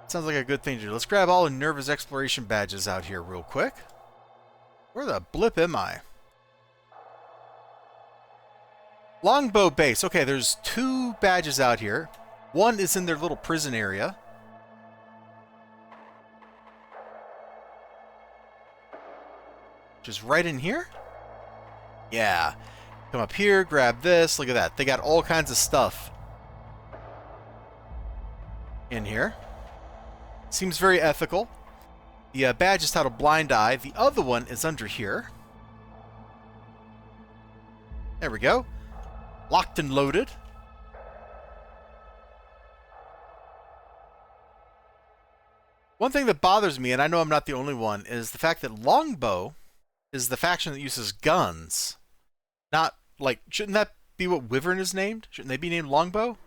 Sounds like a good thing to do. Let's grab all of Nerva's exploration badges out here real quick. Where the blip am I? Longbow base. Okay, there's 2 badges out here. One is in their little prison area. Just right in here? Yeah. Come up here, grab this. Look at that. They got all kinds of stuff in here. Seems very ethical. The badge is titled Blind Eye. The other one is under here. There we go. Locked and loaded. One thing that bothers me, and I know I'm not the only one, is the fact that Longbow is the faction that uses guns. Not, like, shouldn't that be what Wyvern is named? Shouldn't they be named Longbow?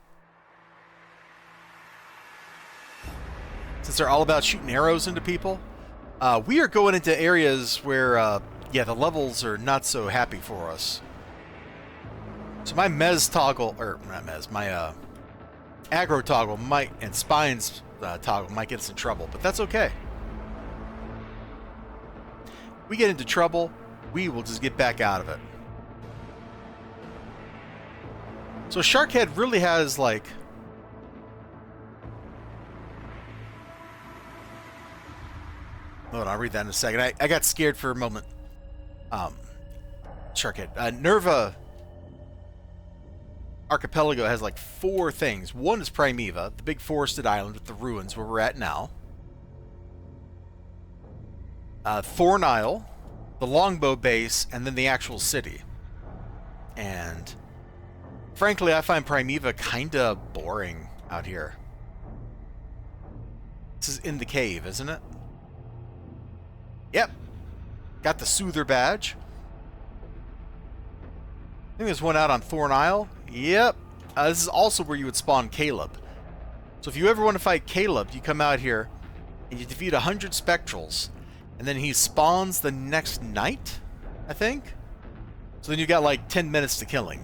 Since they're all about shooting arrows into people. We are going into areas where, yeah, the levels are not so happy for us. So my Mez toggle, or not Mez, my aggro toggle might, and Spines toggle might get us in trouble, but that's okay. We get into trouble, we will just get back out of it. So Sharkhead really has, like... Hold on, I'll read that in a second. I got scared for a moment. Sharkhead. Nerva Archipelago has like 4 things. One is Primeva, the big forested island with the ruins where we're at now. Thorn Isle, the Longbow base, and then the actual city. And frankly, I find Primeva kinda boring out here. This is in the cave, isn't it? Yep. Got the Soother badge. I think there's one out on Thorn Isle. Yep. This is also where you would spawn Caleb. So if you ever want to fight Caleb, you come out here and you defeat 100 Spectrals. And then he spawns the next night, I think. So then you got like 10 minutes to kill him.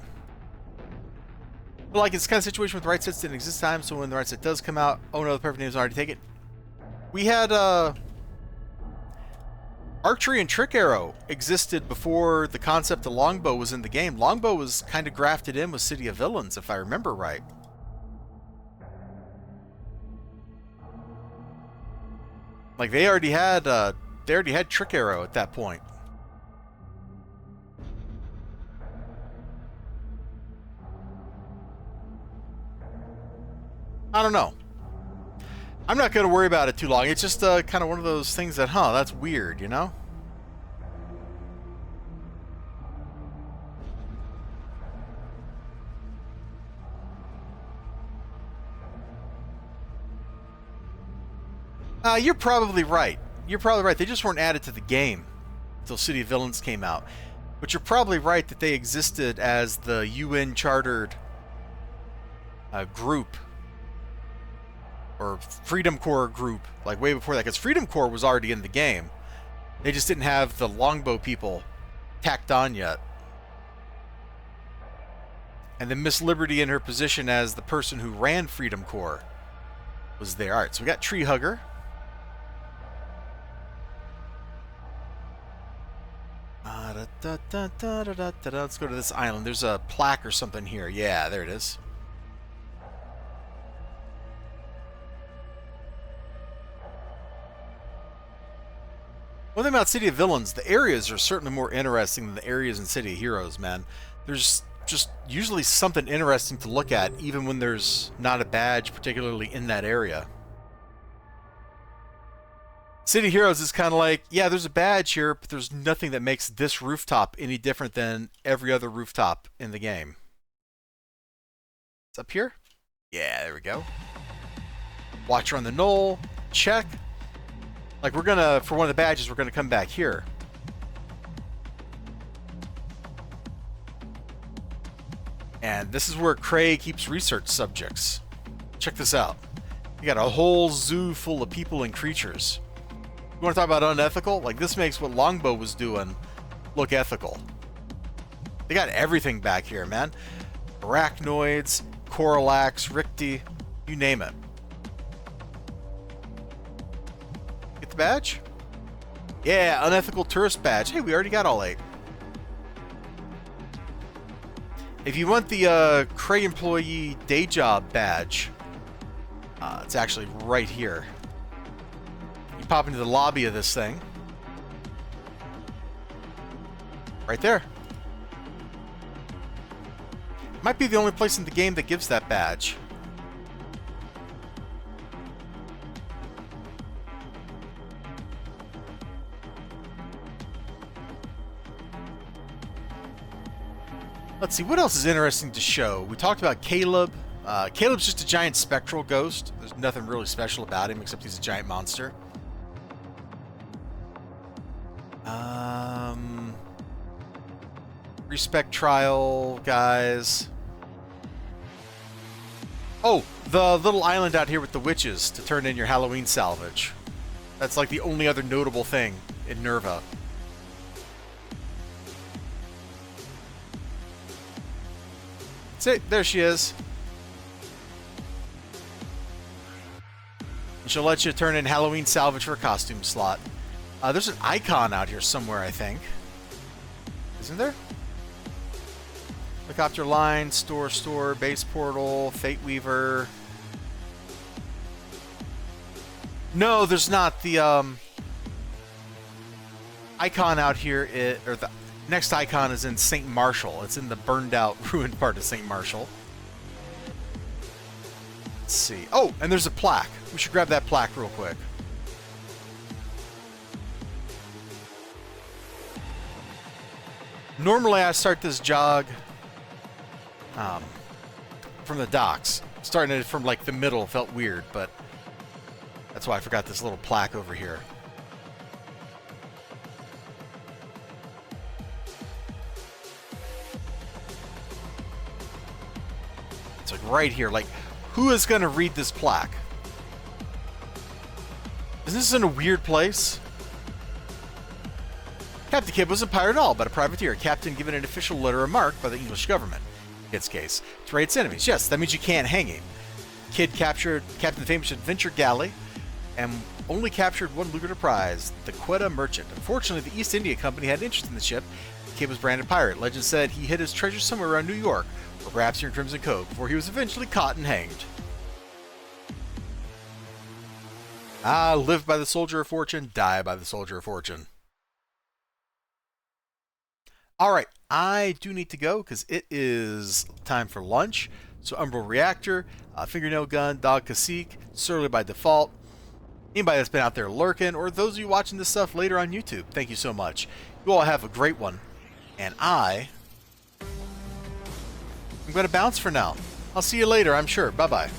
But like it's kind of situation with the right sets didn't exist time, so when the right set does come out, oh no, the perfect name is already taken. We had Archery and Trick Arrow existed before the concept of Longbow was in the game. Longbow was kind of grafted in with City of Villains, if I remember right. Like they already had Trick Arrow at that point. I don't know. I'm not going to worry about it too long. It's just kind of one of those things that, that's weird, you know? You're probably right. You're probably right. They just weren't added to the game until City of Villains came out. But you're probably right that they existed as the UN-chartered group. Or Freedom Corps group, like way before that, because Freedom Corps was already in the game. They just didn't have the Longbow people tacked on yet. And then Miss Liberty in her position as the person who ran Freedom Corps was there. Alright, so we got Tree Hugger. Let's go to this island. There's a plaque or something here. Yeah, there it is. One thing about City of Villains, the areas are certainly more interesting than the areas in City of Heroes, man. There's just usually something interesting to look at, even when there's not a badge particularly in that area. City of Heroes is kind of like, yeah, there's a badge here, but there's nothing that makes this rooftop any different than every other rooftop in the game. It's up here? Yeah, there we go. Watcher on the Knoll, check. Like, we're gonna, for one of the badges, we're gonna come back here. And this is where Craig keeps research subjects. Check this out. You got a whole zoo full of people and creatures. You want to talk about unethical? Like, this makes what Longbow was doing look ethical. They got everything back here, man. Arachnoids, Corallax, Ricti, you name it. Get the badge? Yeah, unethical tourist badge. Hey, we already got all 8. If you want the Cray employee day job badge, it's actually right here. You pop into the lobby of this thing. Right there. Might be the only place in the game that gives that badge. Let's see, what else is interesting to show? We talked about Caleb. Caleb's just a giant spectral ghost. There's nothing really special about him except he's a giant monster. Respect trial, guys. Oh, the little island out here with the witches to turn in your Halloween salvage. That's like the only other notable thing in Nerva. That's it. There she is. And she'll let you turn in Halloween salvage for a costume slot. There's an icon out here somewhere, I think. Isn't there? Helicopter line, store, base portal, Fate Weaver. No, there's not. The icon out here, or the next icon is in St. Marshall. It's in the burned out, ruined part of St. Marshall. Let's see. Oh, and there's a plaque. We should grab that plaque real quick. Normally I start this jog from the docks. Starting it from like the middle felt weird, but that's why I forgot this little plaque over here. It's like right here. Like, who is going to read this plaque? Isn't this in a weird place? Captain Kidd wasn't a pirate at all, but a privateer. A captain given an official letter of marque by the English government. In Kidd's case, to raid its enemies. Yes, that means you can't hang him. Kidd captured Captain Famous Adventure Galley and only captured one lucrative prize, the Quetta Merchant. Unfortunately, the East India Company had interest in the ship. Kidd was branded pirate. Legend said he hid his treasure somewhere around New York, or perhaps here in Crimson Cove, before he was eventually caught and hanged. Ah, live by the soldier of fortune, die by the soldier of fortune. Alright, I do need to go because it is time for lunch. So Umbral Reactor, Fingernail Gun, Dog Cacique, Surly by default. Anybody that's been out there lurking, or those of you watching this stuff later on YouTube, thank you so much. You all have a great one. And I'm going to bounce for now. I'll see you later, I'm sure. Bye-bye.